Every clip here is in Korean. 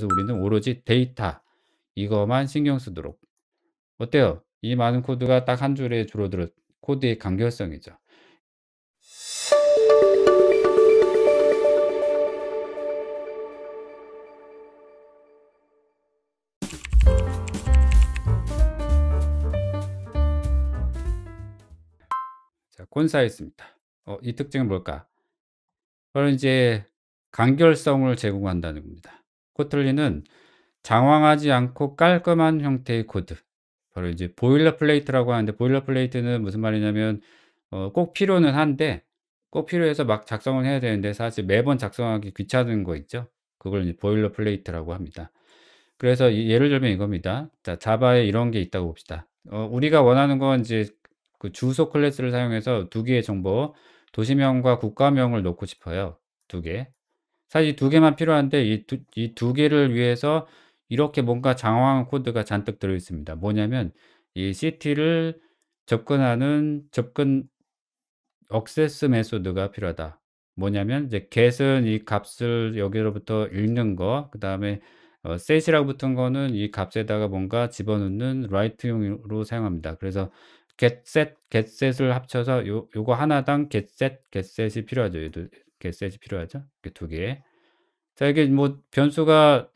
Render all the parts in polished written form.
그래서 우리는 오로지 데이터 이거만 신경 쓰도록. 어때요? 이 많은 코드가 딱 한 줄에 줄어들어 코드의 간결성이죠. 자, 콘사이즈입니다. 이 특징은 뭘까? 바로 인제 간결성을 제공한다는 겁니다. 코틀린은 장황하지 않고 깔끔한 형태의 코드. 바로 이제 보일러플레이트라고 하는데, 보일러플레이트는 무슨 말이냐면 꼭 필요는 한데, 꼭 필요해서 막 작성을 해야 되는데 사실 매번 작성하기 귀찮은 거 있죠? 그걸 이제 보일러플레이트라고 합니다. 그래서 예를 들면 이겁니다. 자, 자바에 이런 게 있다고 봅시다. 우리가 원하는 건 이제 그 주소 클래스를 사용해서 두 개의 정보, 도시명과 국가명을 넣고 싶어요. 두 개. 사실 이 두 개만 필요한데 이 두 개를 위해서 이렇게 뭔가 장황한 코드가 잔뜩 들어 있습니다. 뭐냐면 이 city를 접근하는 접근 액세스 메소드가 필요하다. 뭐냐면 이제 get은 이 값을 여기로부터 읽는 거, 그다음에 set이라고 붙은 거는 이 값에다가 뭔가 집어넣는 write용으로 사용합니다. 그래서 getset을 합쳐서 요거 하나당 getset이 필요하죠. 얘도 getset이 필요하죠. 이렇게 두 개. 자, 이게 뭐 변수가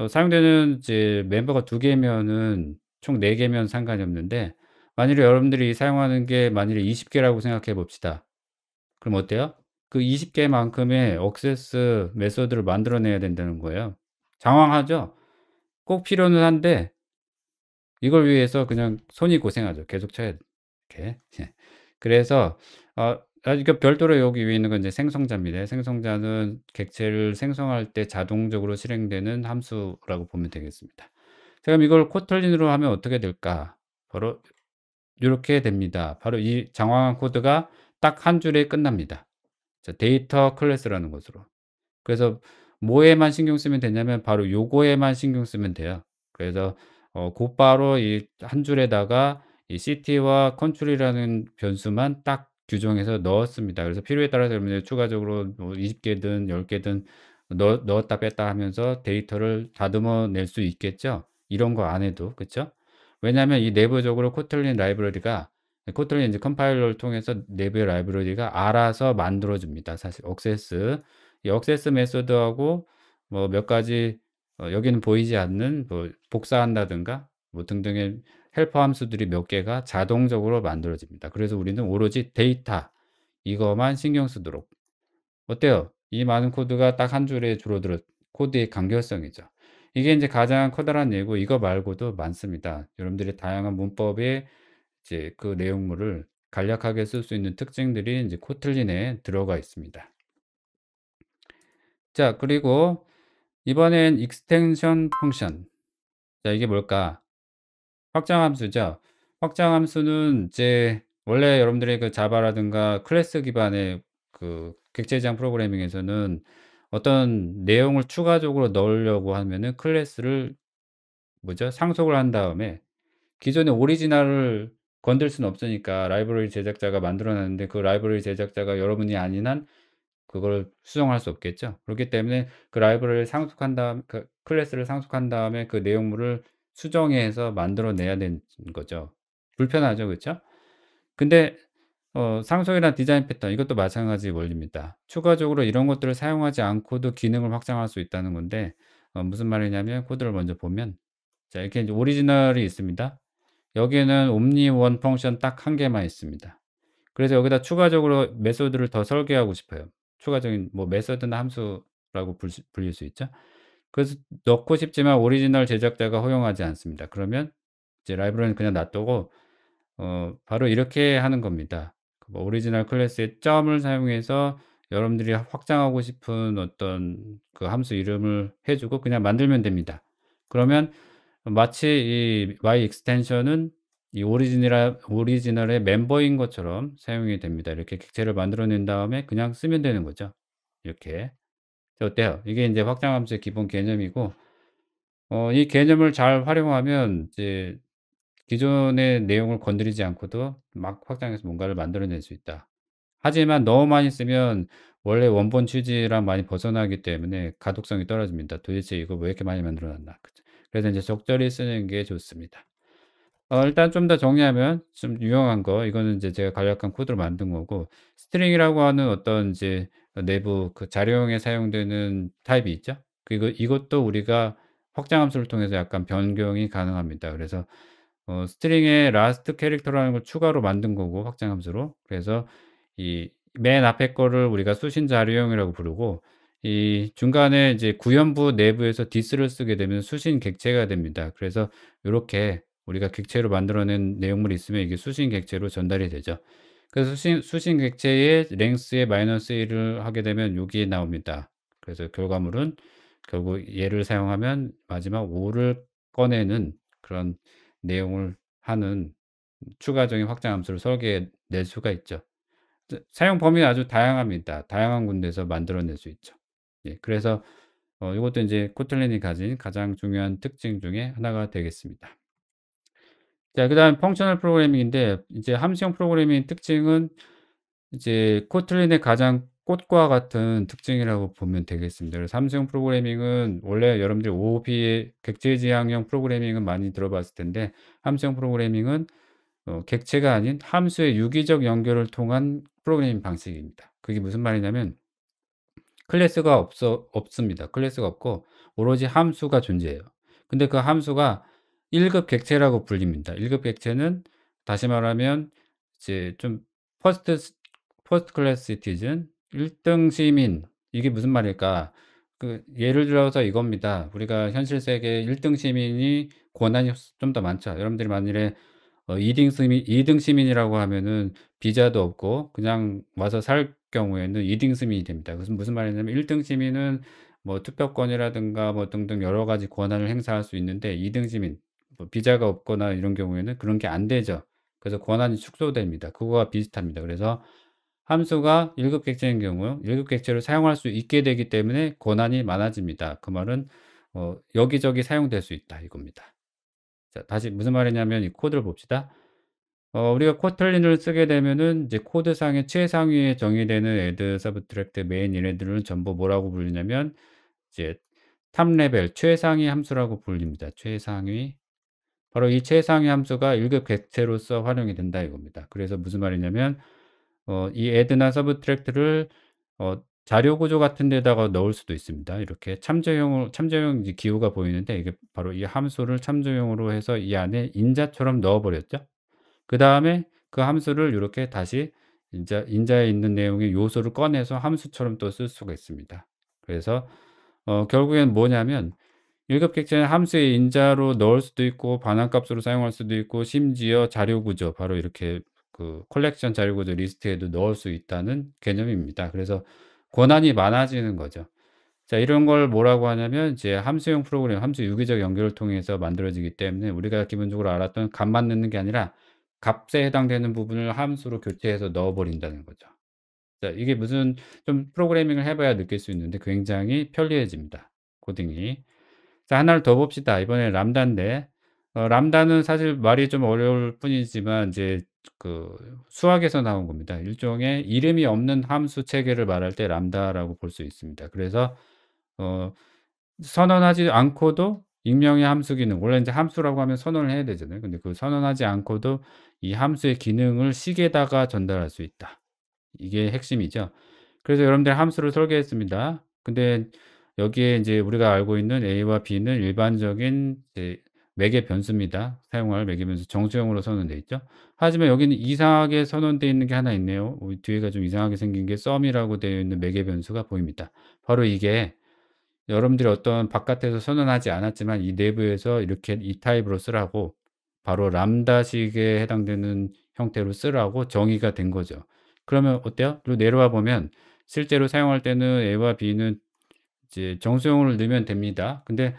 사용되는 이제 멤버가 두 개면은 총 4 개면 상관이 없는데, 만일에 여러분들이 사용하는 게 만일에 20 개라고 생각해 봅시다. 그럼 어때요? 그 20 개만큼의 액세스 메소드를 만들어 내야 된다는 거예요. 장황하죠? 꼭 필요는 한데 이걸 위해서 그냥 손이 고생하죠. 계속 쳐야 이렇게. 예. 그래서 이거 별도로 여기 위에 있는 건 이제 생성자입니다. 생성자는 객체를 생성할 때 자동적으로 실행되는 함수라고 보면 되겠습니다. 자, 그럼 이걸 코틀린으로 하면 어떻게 될까? 바로 요렇게 됩니다. 바로 이 장황한 코드가 딱 한 줄에 끝납니다. 자, 데이터 클래스라는 것으로. 그래서 뭐에만 신경 쓰면 되냐면 바로 요거에만 신경 쓰면 돼요. 그래서 곧바로 이 한 줄에다가 이 city와 country라는 변수만 딱 규정해서 넣었습니다. 그래서 필요에 따라서 여러분들이 추가적으로 뭐 20 개든 10 개든 넣었다 뺐다 하면서 데이터를 다듬어 낼 수 있겠죠. 이런 거 안 해도. 그쵸? 왜냐하면 이 내부적으로 코틀린 라이브러리가, 코틀린 이제 컴파일러를 통해서 내부의 라이브러리가 알아서 만들어 줍니다. 사실 액세스. 이 액세스 메소드하고 뭐 몇 가지 여기는 보이지 않는 뭐 복사한다든가 뭐 등등의 헬퍼 함수들이 몇 개가 자동적으로 만들어집니다. 그래서 우리는 오로지 데이터 이거만 신경 쓰도록. 어때요? 이 많은 코드가 딱 한 줄에 줄어들어 코드의 간결성이죠. 이게 인제 가장 커다란 예고, 이거 말고도 많습니다. 여러분들이 다양한 문법의 이제 그 내용물을 간략하게 쓸 수 있는 특징들이 인제 코틀린에 들어가 있습니다. 자, 그리고 이번엔 익스텐션 펑션. 자, 이게 뭘까? 확장 함수죠. 확장 함수는 이제 원래 여러분들의 그 자바라든가 클래스 기반의 그 객체지향 프로그래밍에서는 어떤 내용을 추가적으로 넣으려고 하면은 클래스를 뭐죠? 상속을 한 다음에 기존의 오리지널을 건들 수는 없으니까, 라이브러리 제작자가 만들어 놨는데 그 라이브러리 제작자가 여러분이 아닌 한 그걸 수정할 수 없겠죠. 그렇기 때문에 그 라이브러리를 상속한 다음 그 클래스를 상속한 다음에 그 내용물을 수정해서 만들어 내야 되는 거죠. 불편하죠. 그쵸? 근데 상속이나 디자인 패턴 이것도 마찬가지 원리입니다. 추가적으로 이런 것들을 사용하지 않고도 기능을 확장할 수 있다는 건데, 무슨 말이냐면 코드를 먼저 보면, 자, 이렇게 이제 오리지널이 있습니다. 여기에는 옴니 원 펑션 딱 한 개만 있습니다. 그래서 여기다 추가적으로 메소드를 더 설계하고 싶어요. 추가적인 뭐 메소드나 함수라고 불릴 수 있죠. 그래서 넣고 싶지만 오리지널 제작자가 허용하지 않습니다. 그러면 이제 라이브러리는 그냥 놔두고 바로 이렇게 하는 겁니다. 뭐 오리지널 클래스의 점을 사용해서 여러분들이 확장하고 싶은 어떤 그 함수 이름을 해 주고 그냥 만들면 됩니다. 그러면 마치 이 Y 익스텐션은 이 오리지널의 멤버인 것처럼 사용이 됩니다. 이렇게 객체를 만들어 낸 다음에 그냥 쓰면 되는 거죠. 이렇게. 어때요? 이게 인제 확장 함수의 기본 개념이고, 이 개념을 잘 활용하면 이제 기존의 내용을 건드리지 않고도 막 확장해서 뭔가를 만들어낼 수 있다. 하지만 너무 많이 쓰면 원래 원본 취지랑 많이 벗어나기 때문에 가독성이 떨어집니다. '도대체 이거 왜 이렇게 많이 만들어 놨나.' 그죠. 그래서 인제 적절히 쓰는 게 좋습니다. 일단 좀 더 정리하면 좀 유용한 거 이거는 인제 제가 간략한 코드로 만든 거고, 스트링이라고 하는 어떤 인제 내부 그 자료형에 사용되는 타입이 있죠. 이것도 우리가 확장 함수를 통해서 약간 변경이 가능합니다. 그래서 스트링에 라스트 캐릭터라는 걸 추가로 만든 거고, 확장 함수로. 그래서 이 맨 앞에 거를 우리가 수신 자료형이라고 부르고, 이 중간에 이제 구현부 내부에서 this를 쓰게 되면 수신 객체가 됩니다. 그래서 요렇게 우리가 객체로 만들어낸 내용물이 있으면 이게 수신 객체로 전달이 되죠. 그래서 수신 객체의 length에 -1을 하게 되면 요게 나옵니다. 그래서 결과물은 결국 얘를 사용하면 마지막 5를 꺼내는 그런 내용을 하는 추가적인 확장 함수를 설계해 낼 수가 있죠. 사용 범위는 아주 다양합니다. 다양한 군데에서 만들어낼 수 있죠. 예, 그래서 요것도 인제 코틀린이 가진 가장 중요한 특징 중에 하나가 되겠습니다. 자, 그다음 펑셔널 프로그래밍인데, 이제 함수형 프로그래밍 특징은 이제 코틀린의 가장 꽃과 같은 특징이라고 보면 되겠습니다. 그래서 함수형 프로그래밍은 원래 여러분들이 OOP의 객체 지향형 프로그래밍은 많이 들어봤을 텐데, 함수형 프로그래밍은 객체가 아닌 함수의 유기적 연결을 통한 프로그래밍 방식입니다. 그게 무슨 말이냐면 클래스가 없습니다. 클래스가 없고 오로지 함수가 존재해요. 근데 그 함수가 1급 객체라고 불립니다. 1급 객체는 다시 말하면 이제 좀 퍼스트 스 퍼스트 클래스 시티즌, 1등 시민. 이게 무슨 말일까? 예를 들어서 이겁니다. 우리가 현실 세계에 1등 시민이 권한이 좀 더 많죠. 여러분들이 만일에 2등 시민이라고 하면은 비자도 없고 그냥 와서 살 경우에는 2등 시민이 됩니다. 그것은 무슨 말이냐면 1등 시민은 뭐 투표권이라든가 뭐 등등 여러 가지 권한을 행사할 수 있는데, 2등 시민 뭐 비자가 없거나 이런 경우에는 그런 게 안 되죠. 그래서 권한이 축소됩니다. 그거와 비슷합니다. 그래서 함수가 1급 객체인 경우 1급 객체를 사용할 수 있게 되기 때문에 권한이 많아집니다. 그 말은 여기저기 사용될 수 있다 이겁니다. 자, 다시 무슨 말이냐면 이 코드를 봅시다. 우리가 코틀린을 쓰게 되면은 이제 코드상의 최상위에 정의되는 애드, 서브트랙트, 메인 얘네들은 전부 뭐라고 불리냐면 이제 탑 레벨 최상위 함수라고 불립니다. 최상위. 바로 이 최상위 함수가 1급 객체로서 활용이 된다 이겁니다. 그래서 무슨 말이냐면 이 애드나 서브트랙트를 자료 구조 같은 데다가 넣을 수도 있습니다. 이렇게 참조형 이제 기호가 보이는데, 이게 바로 이 함수를 참조형으로 해서 이 안에 인자처럼 넣어 버렸죠. 그다음에 그 함수를 요렇게 다시 인자에 있는 내용의 요소를 꺼내서 함수처럼 또 쓸 수가 있습니다. 그래서 결국에는 뭐냐면 1급 객체는 함수의 인자로 넣을 수도 있고 반환값으로 사용할 수도 있고, 심지어 자료 구조 바로 이렇게 컬렉션 자료 구조 리스트에도 넣을 수 있다는 개념입니다. 그래서 권한이 많아지는 거죠. 자, 이런 걸 뭐라고 하냐면 이제 함수형 프로그램, 함수 유기적 연결을 통해서 만들어지기 때문에 우리가 기본적으로 알았던 값만 넣는 게 아니라 값에 해당되는 부분을 함수로 교체해서 넣어 버린다는 거죠. 자, 이게 무슨 좀 프로그래밍을 해 봐야 느낄 수 있는데 굉장히 편리해집니다, 코딩이. 자, 하나를 더 봅시다. 이번에 람다인데, 람다는 사실 말이 좀 어려울 뿐이지만 이제 그 수학에서 나온 겁니다. 일종의 이름이 없는 함수 체계를 말할 때 람다라고 볼 수 있습니다. 그래서 어 선언하지 않고도 익명의 함수 기능, 원래 인제 함수라고 하면 선언을 해야 되잖아요. 근데 그 선언하지 않고도 이 함수의 기능을 식에다가 전달할 수 있다. 이게 핵심이죠. 그래서 여러분들 함수를 설계했습니다. 근데 여기에 인제 우리가 알고 있는 A와 B는 일반적인 이제 매개 변수입니다. 사용할 매개 변수 정수형으로 선언되어 있죠. 하지만 여기는 이상하게 선언되어 있는 게 하나 있네요. 뒤에가 좀 이상하게 생긴 게 sum이라고 되어 있는 매개 변수가 보입니다. 바로 이게 여러분들이 어떤 바깥에서 선언하지 않았지만 이 내부에서 이렇게 이 타입으로 쓰라고, 바로 람다식에 해당되는 형태로 쓰라고 정의가 된 거죠. 그러면 어때요? 또 내려와 보면 실제로 사용할 때는 A와 B는 이제 정수형을 넣으면 됩니다. 근데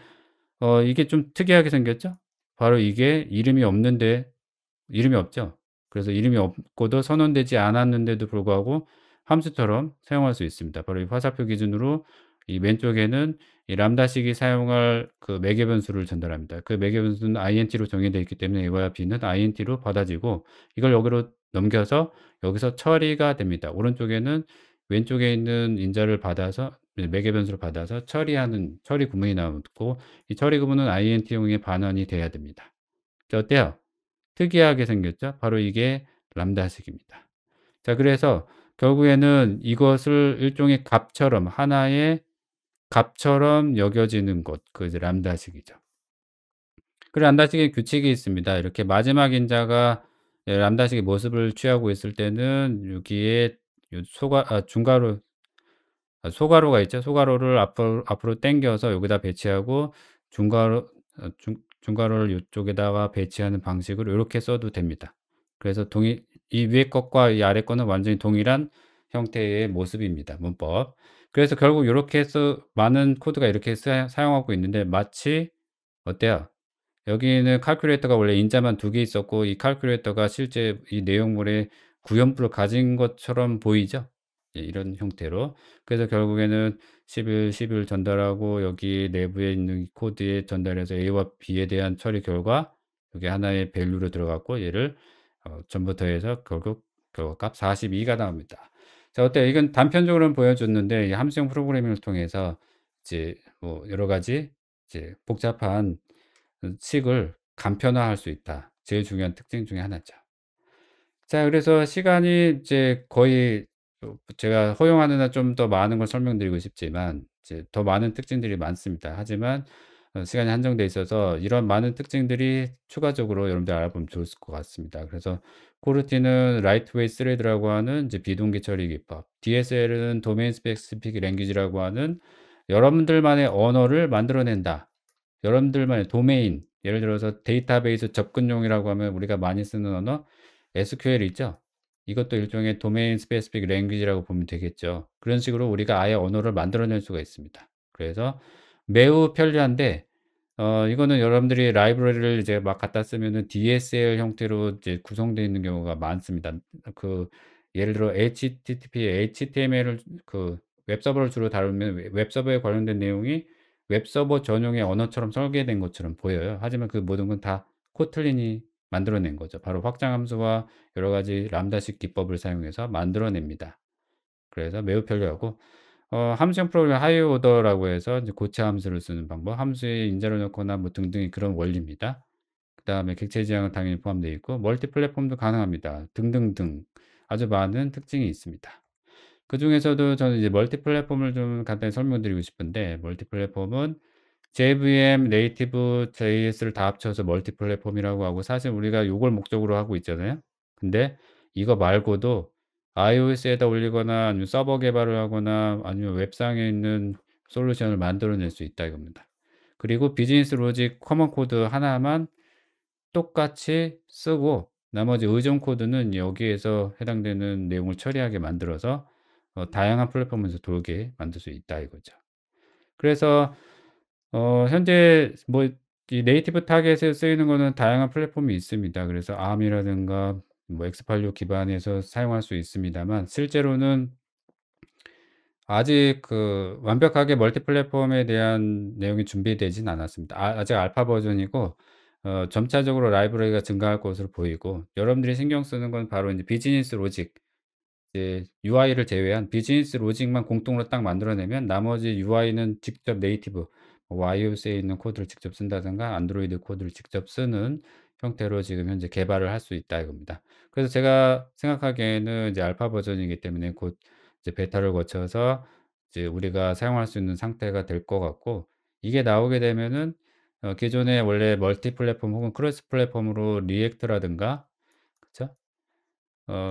이게 좀 특이하게 생겼죠? 바로 이게 이름이 없죠. 그래서 이름이 없고도 선언되지 않았는데도 불구하고 함수처럼 사용할 수 있습니다. 바로 이 화살표 기준으로 이 왼쪽에는 이 람다식이 사용할 그 매개 변수를 전달합니다. 그 매개 변수는 int로 정의되어 있기 때문에 A와 B는 int로 받아지고, 이걸 여기로 넘겨서 여기서 처리가 됩니다. 오른쪽에는 왼쪽에 있는 인자를 받아서 네 매개 변수를 받아서 처리하는 처리 구문이 나오고 이 처리 구문은 int용의 반환이 돼야 됩니다. 자 어때요? 특이하게 생겼죠? 바로 이게 람다식입니다. 자 그래서 결국에는 이것을 일종의 값처럼 하나의 값처럼 여겨지는 것 그 이제 람다식이죠. 그 람다식의 규칙이 있습니다. 이렇게 마지막 인자가 람다식의 모습을 취하고 있을 때는 여기에 요 중괄호 소괄호가 있죠. 소괄호를 앞으로 당겨서 여기다 배치하고 중괄호 중괄호를 요쪽에다가 배치하는 방식으로 요렇게 써도 됩니다. 그래서 이 위에 것과 이 아래 거는 완전히 동일한 형태의 모습입니다, 문법. 그래서 결국 요렇게 해서 많은 코드가 이렇게 사용하고 있는데 마치 어때요? 여기는 calculator가 원래 인자만 2개 있었고 이 calculator가 실제 이 내용물의 구현부를 가진 것처럼 보이죠? 예 이런 형태로. 그래서 결국에는 11 전달하고 여기 내부에 있는 이 코드에 전달해서 A와 B에 대한 처리 결과 여기 하나의 밸류로 들어갔고 얘를 전부 더해서 결국 결과값 42가 나옵니다. 자 어때요? 이건 단편적으로는 보여줬는데 이 함수형 프로그래밍을 통해서 이제 뭐 여러 가지 이제 복잡한 식을 간편화할 수 있다. 제일 중요한 특징 중에 하나죠. 자 그래서 시간이 이제 거의 제가 허용하는 한 좀 더 많은 걸 설명드리고 싶지만 이제 더 많은 특징들이 많습니다. 하지만 시간이 한정돼 있어서 이런 많은 특징들이 추가적으로 여러분들이 알아보면 좋을 것 같습니다. 그래서 코르티는 라이트웨이 스레드라고 하는 이제 비동기 처리 기법, DSL은 도메인 스페시픽 랭귀지라고 하는 여러분들만의 언어를 만들어낸다. 여러분들만의 도메인, 예를 들어서 데이터베이스 접근용이라고 하면 우리가 많이 쓰는 언어 SQL 있죠? 이것도 일종의 도메인 스페시픽 랭귀지라고 보면 되겠죠. 그런 식으로 우리가 아예 언어를 만들어낼 수가 있습니다. 그래서 매우 편리한데 이거는 여러분들이 라이브러리를 이제 막 갖다 쓰면은 DSL 형태로 이제 구성되어 있는 경우가 많습니다. 그 예를 들어 HTTP, HTML을 그 웹서버를 주로 다루면 웹서버에 관련된 내용이 웹서버 전용의 언어처럼 설계된 것처럼 보여요. 하지만 그 모든 건 다 코틀린이 만들어낸 거죠. 바로 확장 함수와 여러 가지 람다식 기법을 사용해서 만들어냅니다. 그래서 매우 편리하고 함수형 프로그램 하이 오더라고 해서 이제 고체 함수를 쓰는 방법, 함수에 인자를 넣거나 뭐 등등의 그런 원리입니다. 그다음에 객체 지향은 당연히 포함되어 있고 멀티 플랫폼도 가능합니다. 등등등 아주 많은 특징이 있습니다. 그중에서도 저는 이제 멀티 플랫폼을 좀 간단히 설명드리고 싶은데 멀티 플랫폼은 JVM, 네이티브, JS를 다 합쳐서 멀티 플랫폼이라고 하고 사실 우리가 요걸 목적으로 하고 있잖아요. 근데 이거 말고도 iOS에다 올리거나 아니면 서버 개발을 하거나 아니면 웹상에 있는 솔루션을 만들어낼 수 있다 이겁니다. 그리고 비즈니스 로직 커먼 코드 하나만 똑같이 쓰고 나머지 의존 코드는 여기에서 해당되는 내용을 처리하게 만들어서 다양한 플랫폼에서 돌게 만들 수 있다 이거죠. 그래서 현재 뭐 이 네이티브 타겟에 쓰이는 거는 다양한 플랫폼이 있습니다. 그래서 ARM이라든가 뭐 x86 기반에서 사용할 수 있습니다만 실제로는 아직 그 완벽하게 멀티 플랫폼에 대한 내용이 준비되진 않았습니다. 아직 알파 버전이고 점차적으로 라이브러리가 증가할 것으로 보이고 여러분들이 신경 쓰는 건 바로 인제 비즈니스 로직 이제 UI를 제외한 비즈니스 로직만 공통으로 딱 만들어내면 나머지 UI는 직접 네이티브 뭐 iOS에 있는 코드를 직접 쓴다든가 안드로이드 코드를 직접 쓰는 형태로 지금 현재 개발을 할 수 있다 이겁니다. 그래서 제가 생각하기에는 이제 알파 버전이기 때문에 곧 이제 베타를 거쳐서 이제 우리가 사용할 수 있는 상태가 될 것 같고 이게 나오게 되면은 기존에 원래 멀티 플랫폼 혹은 크로스 플랫폼으로 리액트라든가 그쵸?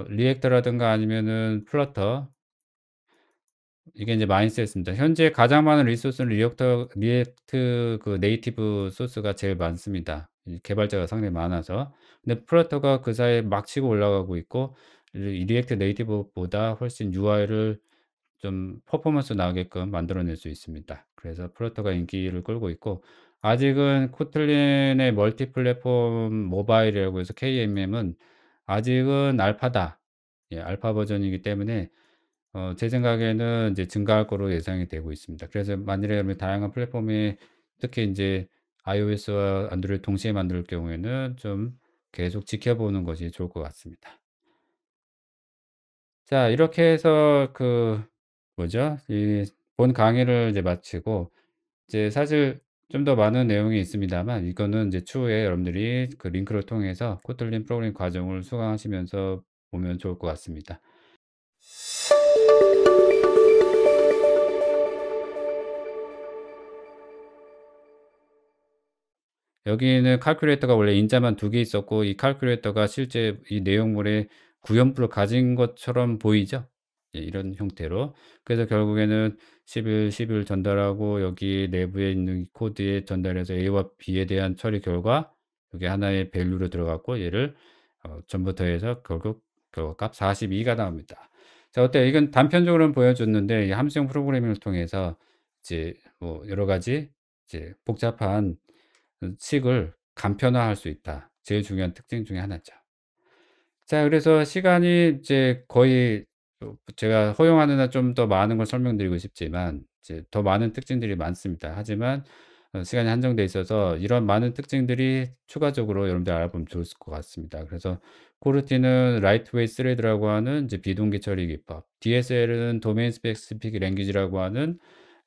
리액터라든가 아니면은 플러터 이게 인제 많이 쓰였습니다. 현재 가장 많은 리소스는 리액트 그 네이티브 소스가 제일 많습니다. 이 개발자가 상당히 많아서. 근데 플러터가 그 사이에 막 치고 올라가고 있고 이 리액트 네이티브보다 훨씬 UI를 좀 퍼포먼스 나게끔 만들어낼 수 있습니다. 그래서 플러터가 인기를 끌고 있고 아직은 코틀린의 멀티 플랫폼 모바일이라고 해서 KMM은 아직은 알파다. 예 알파 버전이기 때문에 제 생각에는 이제 증가할 거로 예상이 되고 있습니다. 그래서 만일에 다양한 플랫폼이 특히 인제 iOS와 안드로이드 동시에 만들 경우에는 좀 계속 지켜보는 것이 좋을 것 같습니다. 자 이렇게 해서 뭐죠? 이 본 강의를 이제 마치고 이제 사실 좀 더 많은 내용이 있습니다만 이거는 이제 추후에 여러분들이 그 링크를 통해서 코틀린 프로그래밍 과정을 수강하시면서 보면 좋을 것 같습니다. 여기는 칼큘레이터가 원래 인자만 2개 있었고 이 칼큘레이터가 실제 이 내용물의 구현부를 가진 것처럼 보이죠? 예 이런 형태로. 그래서 결국에는 11, 11 전달하고 여기 내부에 있는 이 코드에 전달해서 A와 B에 대한 처리 결과 여기 하나의 밸류로 들어갔고 얘를 전부 더해서 결국 결과값 42가 나옵니다. 자 어때요? 이건 단편적으로는 보여줬는데 이 함수형 프로그래밍을 통해서 이제 뭐 여러 가지 이제 복잡한 식을 간편화할 수 있다. 제일 중요한 특징 중에 하나죠. 자 그래서 시간이 이제 거의 제가 허용하는 한 좀 더 많은 걸 설명드리고 싶지만 이제 더 많은 특징들이 많습니다. 하지만 시간이 한정돼 있어서 이런 많은 특징들이 추가적으로 여러분들이 알아보면 좋을 것 같습니다. 그래서 코르티는 라이트웨이 스레드라고 하는 이제 비동기 처리 기법, DSL은 도메인 스페시픽 랭귀지라고 하는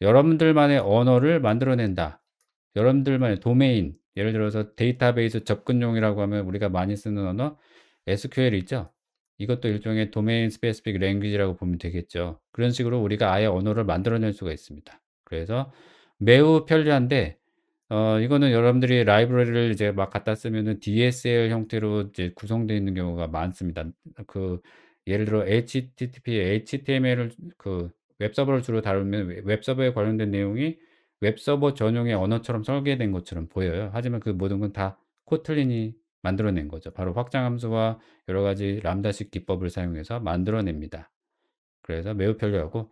여러분들만의 언어를 만들어낸다. 여러분들만의 도메인, 예를 들어서 데이터베이스 접근용이라고 하면 우리가 많이 쓰는 언어 SQL 있죠? 이것도 일종의 도메인 스페시픽 랭귀지라고 보면 되겠죠. 그런 식으로 우리가 아예 언어를 만들어낼 수가 있습니다. 그래서 매우 편리한데 이거는 여러분들이 라이브러리를 이제 막 갖다 쓰면은 DSL 형태로 이제 구성되어 있는 경우가 많습니다. 그 예를 들어 HTTP, HTML을 웹서버를 주로 다루면 웹서버에 관련된 내용이 웹서버 전용의 언어처럼 설계된 것처럼 보여요. 하지만 그 모든 건 다 코틀린이 만들어낸 거죠. 바로 확장 함수와 여러 가지 람다식 기법을 사용해서 만들어냅니다. 그래서 매우 편리하고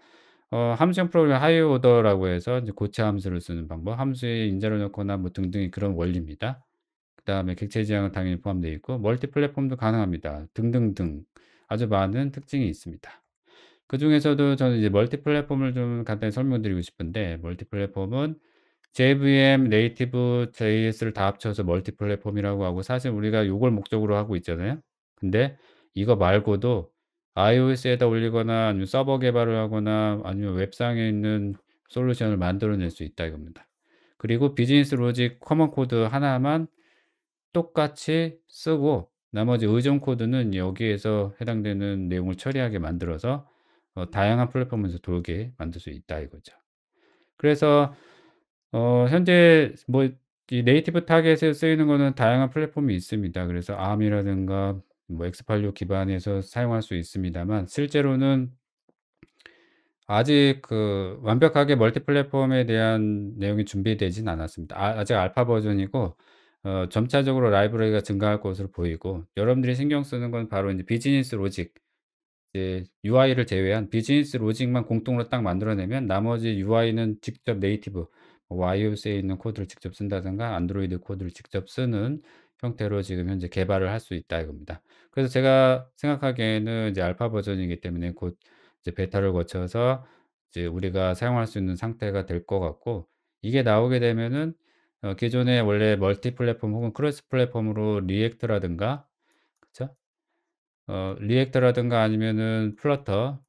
함수형 프로그램 하이어 오더라고 해서 이제 고체 함수를 쓰는 방법, 함수에 인자를 넣거나 뭐 등등의 그런 원리입니다. 그다음에 객체 지향은 당연히 포함되어 있고 멀티 플랫폼도 가능합니다. 등등등 아주 많은 특징이 있습니다. 그중에서도 저는 이제 멀티 플랫폼을 좀 간단히 설명드리고 싶은데 멀티 플랫폼은 JVM, 네이티브, JS를 다 합쳐서 멀티 플랫폼이라고 하고 사실 우리가 요걸 목적으로 하고 있잖아요. 근데 이거 말고도 iOS에다 올리거나 아니면 서버 개발을 하거나 아니면 웹상에 있는 솔루션을 만들어낼 수 있다 이겁니다. 그리고 비즈니스 로직 커먼 코드 하나만 똑같이 쓰고 나머지 의존 코드는 여기에서 해당되는 내용을 처리하게 만들어서 다양한 플랫폼에서 돌게 만들 수 있다 이거죠. 그래서 현재 뭐 이 네이티브 타겟에 쓰이는 거는 다양한 플랫폼이 있습니다. 그래서 ARM이라든가 뭐 x86 기반에서 사용할 수 있습니다만 실제로는 아직 완벽하게 멀티 플랫폼에 대한 내용이 준비되진 않았습니다. 아직 알파 버전이고 점차적으로 라이브러리가 증가할 것으로 보이고 여러분들이 신경 쓰는 건 바로 인제 비즈니스 로직 이제 UI를 제외한 비즈니스 로직만 공통으로 딱 만들어내면 나머지 UI는 직접 네이티브 뭐 iOS에 있는 코드를 직접 쓴다든가 안드로이드 코드를 직접 쓰는 형태로 지금 현재 개발을 할 수 있다 이겁니다. 그래서 제가 생각하기에는 이제 알파 버전이기 때문에 곧 이제 베타를 거쳐서 이제 우리가 사용할 수 있는 상태가 될 것 같고 이게 나오게 되면은 기존에 원래 멀티 플랫폼 혹은 크로스 플랫폼으로 리액트라든가 그쵸? 리액터라든가 아니면은 플러터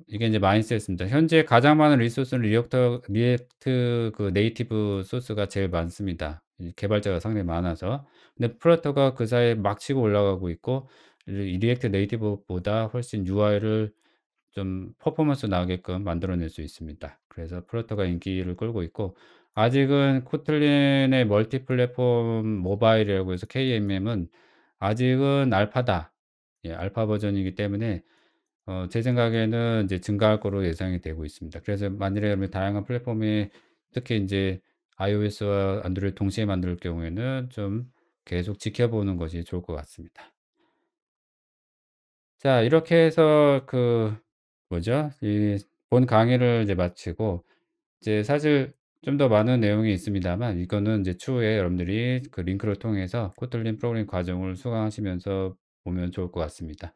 이게 인제 많이 쓰였습니다. 현재 가장 많은 리소스는 리액트 네이티브 소스가 제일 많습니다. 이 개발자가 상당히 많아서. 근데 플러터가 그 사이에 막 치고 올라가고 있고 이 리액트 네이티브보다 훨씬 UI를 좀 퍼포먼스 나게끔 만들어낼 수 있습니다. 그래서 플러터가 인기를 끌고 있고 아직은 코틀린의 멀티 플랫폼 모바일이라고 해서 KMM은 아직은 알파다. 예 알파 버전이기 때문에 제 생각에는 이제 증가할 거로 예상이 되고 있습니다. 그래서 만일에 다양한 플랫폼이 특히 인제 iOS와 안드로이드 동시에 만들 경우에는 좀 계속 지켜보는 것이 좋을 것 같습니다. 자 이렇게 해서 뭐죠? 이 본 강의를 이제 마치고 이제 사실 좀 더 많은 내용이 있습니다만 이거는 이제 추후에 여러분들이 그 링크를 통해서 코틀린 프로그래밍 과정을 수강하시면서 보면 좋을 것 같습니다.